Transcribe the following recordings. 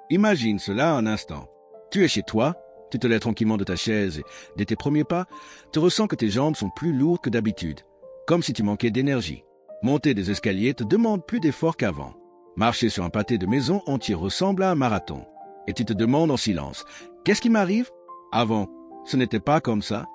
Imagine cela un instant. Tu es chez toi, tu te lèves tranquillement de ta chaise et, dès tes premiers pas, tu ressens que tes jambes sont plus lourdes que d'habitude, comme si tu manquais d'énergie. Monter des escaliers te demande plus d'efforts qu'avant. Marcher sur un pâté de maison entier ressemble à un marathon. Et tu te demandes en silence, qu'est-ce qui m'arrive? Avant, ce n'était pas comme ça.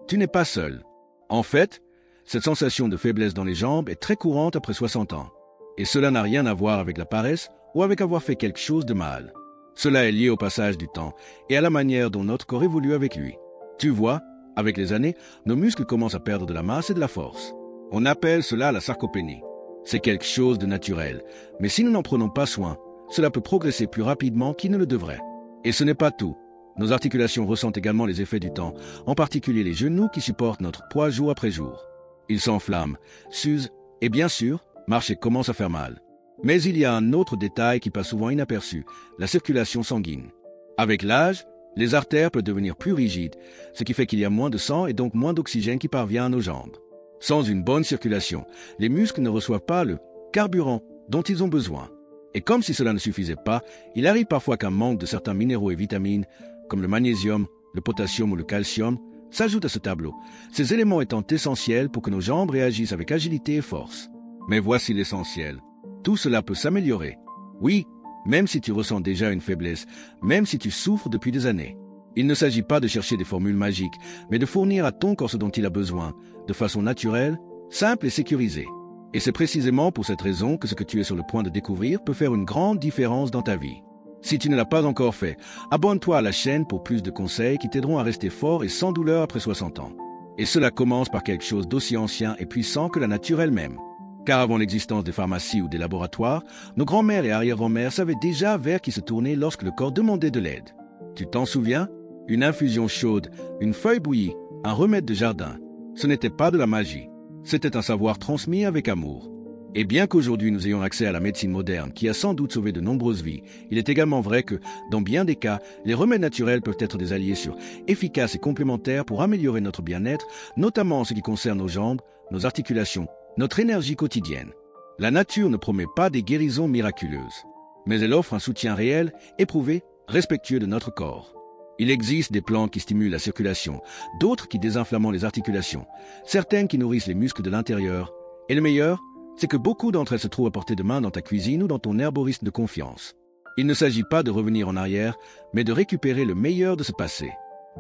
Tu n'es pas seul. En fait, cette sensation de faiblesse dans les jambes est très courante après 60 ans. Et cela n'a rien à voir avec la paresse ou avec avoir fait quelque chose de mal. Cela est lié au passage du temps et à la manière dont notre corps évolue avec lui. Tu vois, avec les années, nos muscles commencent à perdre de la masse et de la force. On appelle cela la sarcopénie. C'est quelque chose de naturel, mais si nous n'en prenons pas soin, cela peut progresser plus rapidement qu'il ne le devrait. Et ce n'est pas tout. Nos articulations ressentent également les effets du temps, en particulier les genoux qui supportent notre poids jour après jour. Ils s'enflamment, s'usent et bien sûr, marcher commence à faire mal. Mais il y a un autre détail qui passe souvent inaperçu, la circulation sanguine. Avec l'âge, les artères peuvent devenir plus rigides, ce qui fait qu'il y a moins de sang et donc moins d'oxygène qui parvient à nos jambes. Sans une bonne circulation, les muscles ne reçoivent pas le carburant dont ils ont besoin. Et comme si cela ne suffisait pas, il arrive parfois qu'un manque de certains minéraux et vitamines, comme le magnésium, le potassium ou le calcium, s'ajoute à ce tableau, ces éléments étant essentiels pour que nos jambes réagissent avec agilité et force. Mais voici l'essentiel. Tout cela peut s'améliorer. Oui, même si tu ressens déjà une faiblesse, même si tu souffres depuis des années. Il ne s'agit pas de chercher des formules magiques, mais de fournir à ton corps ce dont il a besoin, de façon naturelle, simple et sécurisée. Et c'est précisément pour cette raison que ce que tu es sur le point de découvrir peut faire une grande différence dans ta vie. Si tu ne l'as pas encore fait, abonne-toi à la chaîne pour plus de conseils qui t'aideront à rester fort et sans douleur après 60 ans. Et cela commence par quelque chose d'aussi ancien et puissant que la nature elle-même. Car avant l'existence des pharmacies ou des laboratoires, nos grands-mères et arrière-grand-mères savaient déjà vers qui se tourner lorsque le corps demandait de l'aide. Tu t'en souviens? Une infusion chaude, une feuille bouillie, un remède de jardin. Ce n'était pas de la magie. C'était un savoir transmis avec amour. Et bien qu'aujourd'hui nous ayons accès à la médecine moderne qui a sans doute sauvé de nombreuses vies, il est également vrai que, dans bien des cas, les remèdes naturels peuvent être des alliés sûrs, efficaces et complémentaires pour améliorer notre bien-être, notamment en ce qui concerne nos jambes, nos articulations, notre énergie quotidienne. La nature ne promet pas des guérisons miraculeuses, mais elle offre un soutien réel, éprouvé, respectueux de notre corps. Il existe des plantes qui stimulent la circulation, d'autres qui désinflamment les articulations, certaines qui nourrissent les muscles de l'intérieur. Et le meilleur, c'est que beaucoup d'entre elles se trouvent à portée de main dans ta cuisine ou dans ton herboriste de confiance. Il ne s'agit pas de revenir en arrière, mais de récupérer le meilleur de ce passé,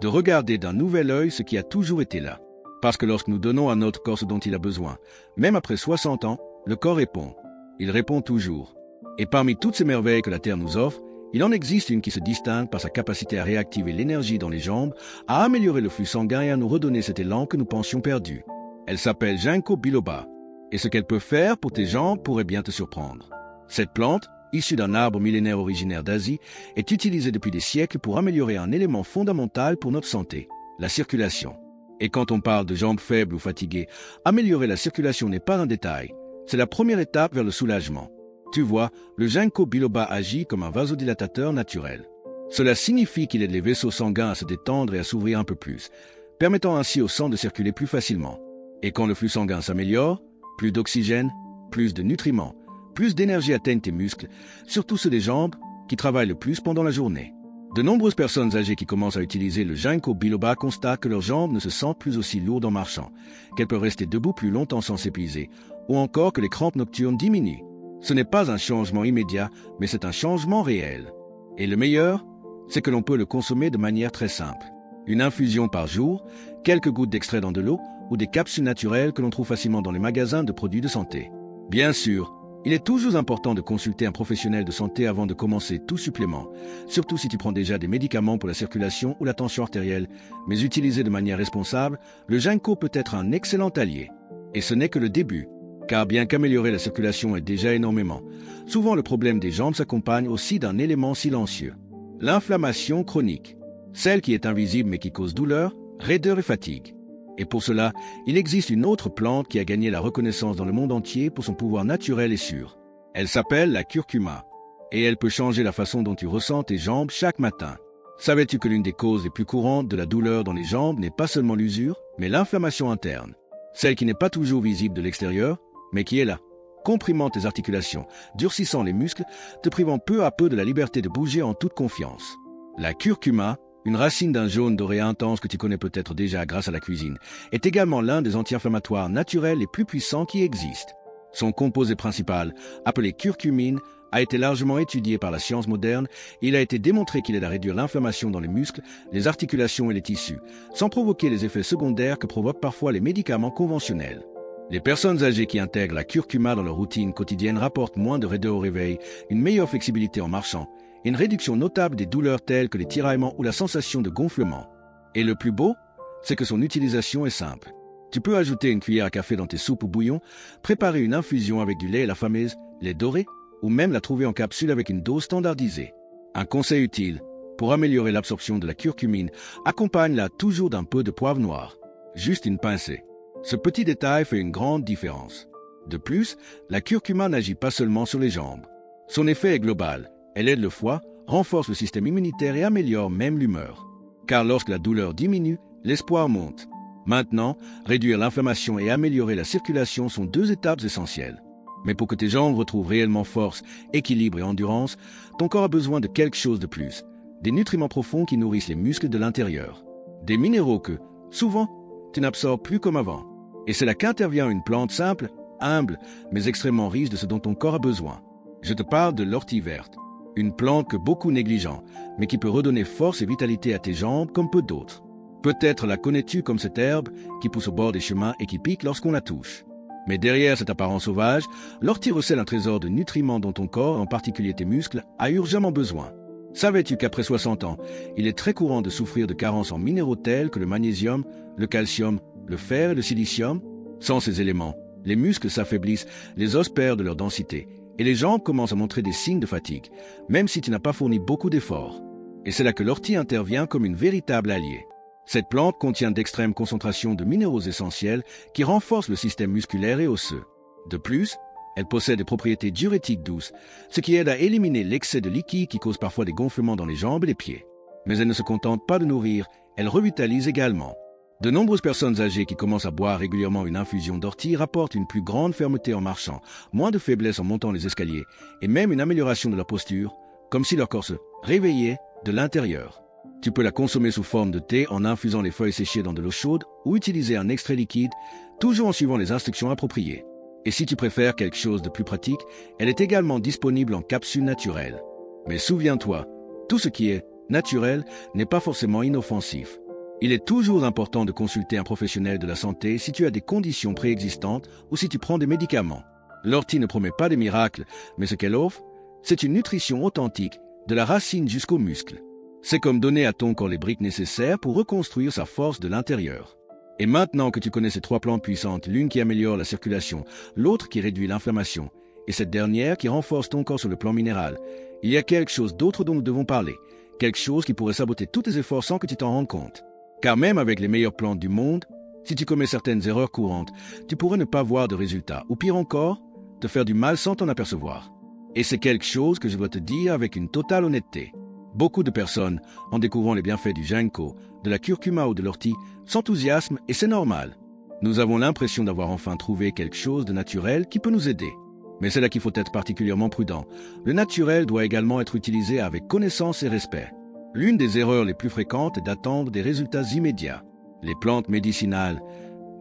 de regarder d'un nouvel œil ce qui a toujours été là. Parce que lorsque nous donnons à notre corps ce dont il a besoin, même après 60 ans, le corps répond. Il répond toujours. Et parmi toutes ces merveilles que la Terre nous offre, il en existe une qui se distingue par sa capacité à réactiver l'énergie dans les jambes, à améliorer le flux sanguin et à nous redonner cet élan que nous pensions perdu. Elle s'appelle Ginkgo biloba. Et ce qu'elle peut faire pour tes jambes pourrait bien te surprendre. Cette plante, issue d'un arbre millénaire originaire d'Asie, est utilisée depuis des siècles pour améliorer un élément fondamental pour notre santé, la circulation. Et quand on parle de jambes faibles ou fatiguées, améliorer la circulation n'est pas un détail. C'est la première étape vers le soulagement. Tu vois, le Ginkgo biloba agit comme un vasodilatateur naturel. Cela signifie qu'il aide les vaisseaux sanguins à se détendre et à s'ouvrir un peu plus, permettant ainsi au sang de circuler plus facilement. Et quand le flux sanguin s'améliore, plus d'oxygène, plus de nutriments, plus d'énergie atteignent tes muscles, surtout ceux des jambes, qui travaillent le plus pendant la journée. De nombreuses personnes âgées qui commencent à utiliser le Ginkgo biloba constatent que leurs jambes ne se sentent plus aussi lourdes en marchant, qu'elles peuvent rester debout plus longtemps sans s'épuiser, ou encore que les crampes nocturnes diminuent. Ce n'est pas un changement immédiat, mais c'est un changement réel. Et le meilleur, c'est que l'on peut le consommer de manière très simple. Une infusion par jour, quelques gouttes d'extrait dans de l'eau ou des capsules naturelles que l'on trouve facilement dans les magasins de produits de santé. Bien sûr, il est toujours important de consulter un professionnel de santé avant de commencer tout supplément, surtout si tu prends déjà des médicaments pour la circulation ou la tension artérielle, mais utilisé de manière responsable, le Ginkgo peut être un excellent allié. Et ce n'est que le début. Car bien qu'améliorer la circulation aide déjà énormément, souvent le problème des jambes s'accompagne aussi d'un élément silencieux. L'inflammation chronique, celle qui est invisible mais qui cause douleur, raideur et fatigue. Et pour cela, il existe une autre plante qui a gagné la reconnaissance dans le monde entier pour son pouvoir naturel et sûr. Elle s'appelle la curcuma, et elle peut changer la façon dont tu ressens tes jambes chaque matin. Savais-tu que l'une des causes les plus courantes de la douleur dans les jambes n'est pas seulement l'usure, mais l'inflammation interne, celle qui n'est pas toujours visible de l'extérieur, mais qui est là, comprimant tes articulations, durcissant les muscles, te privant peu à peu de la liberté de bouger en toute confiance. La curcuma, une racine d'un jaune doré intense que tu connais peut-être déjà grâce à la cuisine, est également l'un des anti-inflammatoires naturels les plus puissants qui existent. Son composé principal, appelé curcumine, a été largement étudié par la science moderne et il a été démontré qu'il aide à réduire l'inflammation dans les muscles, les articulations et les tissus, sans provoquer les effets secondaires que provoquent parfois les médicaments conventionnels. Les personnes âgées qui intègrent la curcuma dans leur routine quotidienne rapportent moins de raideur au réveil, une meilleure flexibilité en marchant et une réduction notable des douleurs telles que les tiraillements ou la sensation de gonflement. Et le plus beau, c'est que son utilisation est simple. Tu peux ajouter une cuillère à café dans tes soupes ou bouillons, préparer une infusion avec du lait et la fameuse lait doré, ou même la trouver en capsule avec une dose standardisée. Un conseil utile, pour améliorer l'absorption de la curcumine, accompagne-la toujours d'un peu de poivre noir. Juste une pincée. Ce petit détail fait une grande différence. De plus, la curcuma n'agit pas seulement sur les jambes. Son effet est global. Elle aide le foie, renforce le système immunitaire et améliore même l'humeur. Car lorsque la douleur diminue, l'espoir monte. Maintenant, réduire l'inflammation et améliorer la circulation sont deux étapes essentielles. Mais pour que tes jambes retrouvent réellement force, équilibre et endurance, ton corps a besoin de quelque chose de plus. Des nutriments profonds qui nourrissent les muscles de l'intérieur. Des minéraux que, souvent, tu n'absorbes plus comme avant. Et c'est là qu'intervient une plante simple, humble, mais extrêmement riche de ce dont ton corps a besoin. Je te parle de l'ortie verte. Une plante que beaucoup négligent, mais qui peut redonner force et vitalité à tes jambes comme peu d'autres. Peut-être la connais-tu comme cette herbe qui pousse au bord des chemins et qui pique lorsqu'on la touche. Mais derrière cette apparence sauvage, l'ortie recèle un trésor de nutriments dont ton corps, en particulier tes muscles, a urgemment besoin. Savais-tu qu'après 60 ans, il est très courant de souffrir de carences en minéraux tels que le magnésium, le calcium, le fer et le silicium? Sans ces éléments, les muscles s'affaiblissent, les os perdent leur densité, et les jambes commencent à montrer des signes de fatigue, même si tu n'as pas fourni beaucoup d'efforts. Et c'est là que l'ortie intervient comme une véritable alliée. Cette plante contient d'extrêmes concentrations de minéraux essentiels qui renforcent le système musculaire et osseux. De plus, elle possède des propriétés diurétiques douces, ce qui aide à éliminer l'excès de liquide qui cause parfois des gonflements dans les jambes et les pieds. Mais elle ne se contente pas de nourrir, elle revitalise également. De nombreuses personnes âgées qui commencent à boire régulièrement une infusion d'ortie rapportent une plus grande fermeté en marchant, moins de faiblesse en montant les escaliers, et même une amélioration de leur posture, comme si leur corps se réveillait de l'intérieur. Tu peux la consommer sous forme de thé en infusant les feuilles séchées dans de l'eau chaude ou utiliser un extrait liquide, toujours en suivant les instructions appropriées. Et si tu préfères quelque chose de plus pratique, elle est également disponible en capsule naturelle. Mais souviens-toi, tout ce qui est naturel n'est pas forcément inoffensif. Il est toujours important de consulter un professionnel de la santé si tu as des conditions préexistantes ou si tu prends des médicaments. L'ortie ne promet pas des miracles, mais ce qu'elle offre, c'est une nutrition authentique, de la racine jusqu'aux muscles. C'est comme donner à ton corps les briques nécessaires pour reconstruire sa force de l'intérieur. Et maintenant que tu connais ces trois plantes puissantes, l'une qui améliore la circulation, l'autre qui réduit l'inflammation, et cette dernière qui renforce ton corps sur le plan minéral, il y a quelque chose d'autre dont nous devons parler, quelque chose qui pourrait saboter tous tes efforts sans que tu t'en rendes compte. Car même avec les meilleures plantes du monde, si tu commets certaines erreurs courantes, tu pourrais ne pas voir de résultats, ou pire encore, te faire du mal sans t'en apercevoir. Et c'est quelque chose que je dois te dire avec une totale honnêteté. Beaucoup de personnes, en découvrant les bienfaits du ginkgo, de la curcuma ou de l'ortie, s'enthousiasment et c'est normal. Nous avons l'impression d'avoir enfin trouvé quelque chose de naturel qui peut nous aider. Mais c'est là qu'il faut être particulièrement prudent. Le naturel doit également être utilisé avec connaissance et respect. L'une des erreurs les plus fréquentes est d'attendre des résultats immédiats. Les plantes médicinales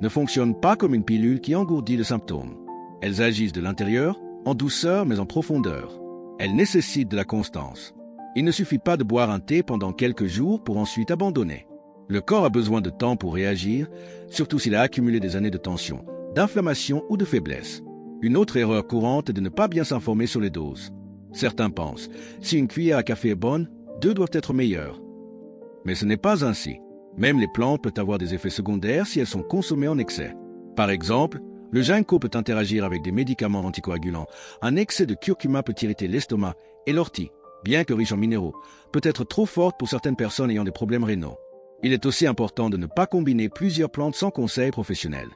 ne fonctionnent pas comme une pilule qui engourdit le symptôme. Elles agissent de l'intérieur, en douceur mais en profondeur. Elles nécessitent de la constance. Il ne suffit pas de boire un thé pendant quelques jours pour ensuite abandonner. Le corps a besoin de temps pour réagir, surtout s'il a accumulé des années de tension, d'inflammation ou de faiblesse. Une autre erreur courante est de ne pas bien s'informer sur les doses. Certains pensent, si une cuillère à café est bonne, 2 doivent être meilleures. Mais ce n'est pas ainsi. Même les plantes peuvent avoir des effets secondaires si elles sont consommées en excès. Par exemple, le ginkgo peut interagir avec des médicaments anticoagulants. Un excès de curcuma peut irriter l'estomac et l'ortie, bien que riche en minéraux, peut être trop forte pour certaines personnes ayant des problèmes rénaux. Il est aussi important de ne pas combiner plusieurs plantes sans conseil professionnel.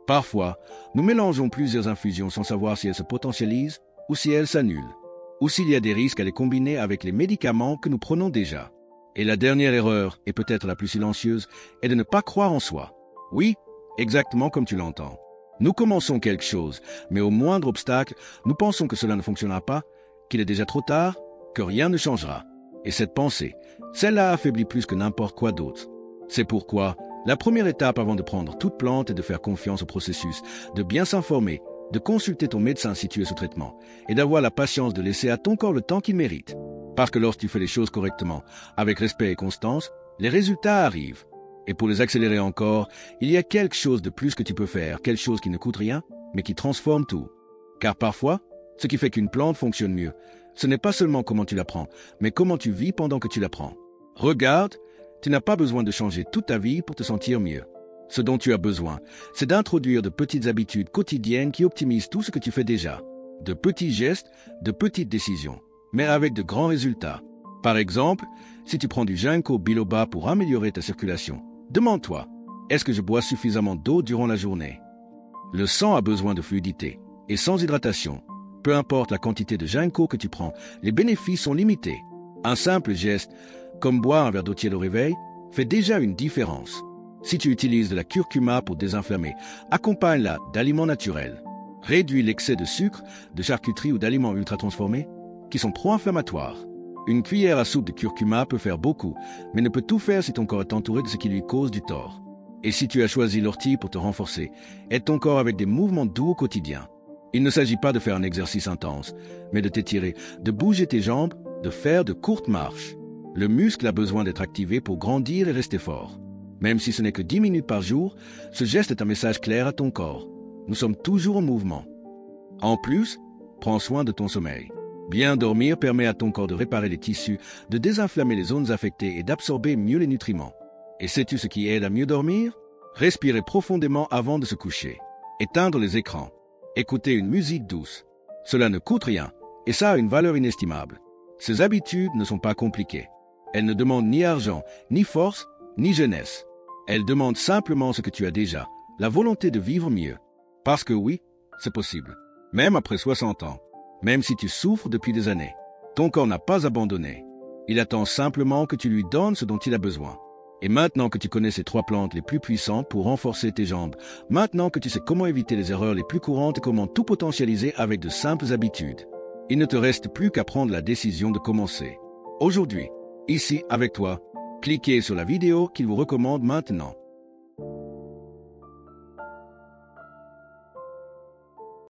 Parfois, nous mélangeons plusieurs infusions sans savoir si elles se potentialisent ou si elles s'annulent, ou s'il y a des risques à les combiner avec les médicaments que nous prenons déjà. Et la dernière erreur, et peut-être la plus silencieuse, est de ne pas croire en soi. Oui, exactement comme tu l'entends. Nous commençons quelque chose, mais au moindre obstacle, nous pensons que cela ne fonctionnera pas, qu'il est déjà trop tard, que rien ne changera. Et cette pensée, celle-là affaiblit plus que n'importe quoi d'autre. C'est pourquoi, la première étape avant de prendre toute plante est de faire confiance au processus, de bien s'informer, de consulter ton médecin si tu es sous traitement, et d'avoir la patience de laisser à ton corps le temps qu'il mérite. Parce que lorsque tu fais les choses correctement, avec respect et constance, les résultats arrivent. Et pour les accélérer encore, il y a quelque chose de plus que tu peux faire, quelque chose qui ne coûte rien, mais qui transforme tout. Car parfois, ce qui fait qu'une plante fonctionne mieux, ce n'est pas seulement comment tu la prends, mais comment tu vis pendant que tu la prends. Regarde, tu n'as pas besoin de changer toute ta vie pour te sentir mieux. Ce dont tu as besoin, c'est d'introduire de petites habitudes quotidiennes qui optimisent tout ce que tu fais déjà. De petits gestes, de petites décisions, mais avec de grands résultats. Par exemple, si tu prends du ginkgo biloba pour améliorer ta circulation, demande-toi, est-ce que je bois suffisamment d'eau durant la journée? Le sang a besoin de fluidité, et sans hydratation, peu importe la quantité de ginkgo que tu prends, les bénéfices sont limités. Un simple geste, comme boire un verre d'eau tiède au réveil, fait déjà une différence. Si tu utilises de la curcuma pour désinflammer, accompagne-la d'aliments naturels. Réduis l'excès de sucre, de charcuterie ou d'aliments ultra-transformés qui sont pro-inflammatoires. Une cuillère à soupe de curcuma peut faire beaucoup, mais ne peut tout faire si ton corps est entouré de ce qui lui cause du tort. Et si tu as choisi l'ortie pour te renforcer, aide ton corps avec des mouvements doux au quotidien. Il ne s'agit pas de faire un exercice intense, mais de t'étirer, de bouger tes jambes, de faire de courtes marches. Le muscle a besoin d'être activé pour grandir et rester fort. Même si ce n'est que 10 minutes par jour, ce geste est un message clair à ton corps. Nous sommes toujours en mouvement. En plus, prends soin de ton sommeil. Bien dormir permet à ton corps de réparer les tissus, de désinflammer les zones affectées et d'absorber mieux les nutriments. Et sais-tu ce qui aide à mieux dormir? Respirer profondément avant de se coucher. Éteindre les écrans. Écouter une musique douce. Cela ne coûte rien, et ça a une valeur inestimable. Ces habitudes ne sont pas compliquées. Elles ne demandent ni argent, ni force, ni jeunesse. Elles demandent simplement ce que tu as déjà, la volonté de vivre mieux. Parce que oui, c'est possible. Même après 60 ans. Même si tu souffres depuis des années. Ton corps n'a pas abandonné. Il attend simplement que tu lui donnes ce dont il a besoin. Et maintenant que tu connais ces 3 plantes les plus puissantes pour renforcer tes jambes, maintenant que tu sais comment éviter les erreurs les plus courantes et comment tout potentialiser avec de simples habitudes, il ne te reste plus qu'à prendre la décision de commencer. Aujourd'hui, ici avec toi, cliquez sur la vidéo qu'il vous recommande maintenant.